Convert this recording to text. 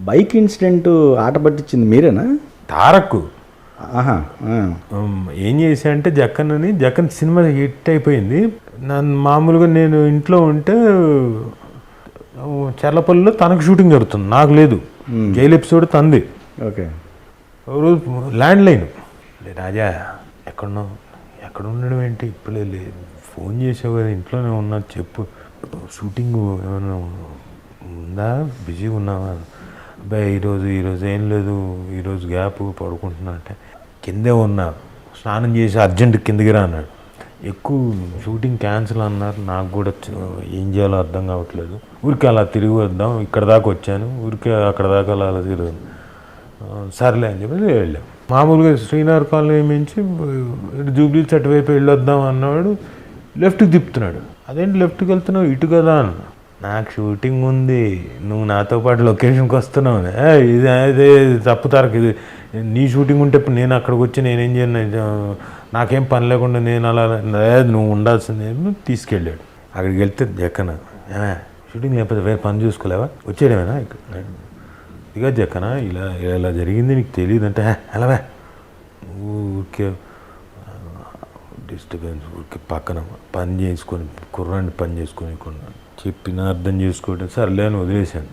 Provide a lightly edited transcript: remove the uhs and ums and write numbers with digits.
Bike incident ఆట పట్టించింది మీరేనా? తారక్ ఆహా. ఏం చేశా అంటే జక్కన్ సినిమా హిట్ అయిపోయింది. నన్ను మామూలుగా నేను ఇంట్లో ఉంటే చర్లపల్లిలో తనకు షూటింగ్ జరుగుతుంది, నాకు లేదు. జైలు ఎపిసోడ్ తంది. ఓకే. రోజు ల్యాండ్ లైన్, రాజా ఎక్కడ ఉండడం ఏంటి, ఇప్పుడు ఫోన్ చేసావు కదా, ఇంట్లోనే ఉన్నా, చెప్పు షూటింగ్ ఏమైనా ఉందా, బిజీగా ఉన్నావా? అబ్బాయి ఈరోజు ఏం లేదు, ఈరోజు గ్యాప్, పడుకుంటున్నా అంటే కిందే ఉన్నా, స్నానం చేసి అర్జెంట్ కిందకి రా అన్నాడు. ఎక్కువ షూటింగ్ క్యాన్సిల్ అన్నారు. నాకు కూడా ఏం చేయాలో అర్థం కావట్లేదు, ఊరికే అలా తిరిగి వద్దాం, ఇక్కడ దాకా వచ్చాను, ఊరికే అక్కడ దాకా అలా తిరుగు, సర్లే అని చెప్పి వెళ్ళాం. మామూలుగా శ్రీనగర్ కాలనీ మించి జూబ్లీ అటువైపు వెళ్ళొద్దాం అన్నాడు, లెఫ్ట్కి తిప్పుతున్నాడు. అదేంటి లెఫ్ట్కి వెళ్తున్నావు, ఇటు కదా అన్న. నాకు షూటింగ్ ఉంది, నువ్వు నాతో పాటు లొకేషన్కి వస్తున్నావు, ఇది అదే తప్పుతారకి, ఇది నీ షూటింగ్ ఉంటే ఇప్పుడు నేను అక్కడికి వచ్చి నేనేం చేయను, నాకేం పని లేకుండా నేను అలా, నువ్వు ఉండాల్సిందే తీసుకెళ్ళాడు. అక్కడికి వెళ్తే జక్కన, షూటింగ్ లేకపోతే వేరే పని చూసుకోలేవా, వచ్చేయడమేనా ఇక జక్కన, ఇలా జరిగింది నీకు తెలియదు అంటే, అలావే ఊరికే డిస్టర్బెన్స్, ఊరికే పక్కన పని చేసుకొని కుర్రాన్ని పని చేసుకొని చెప్పిన అర్థం చేసుకోవడం, సర్లే అని వదిలేశాను.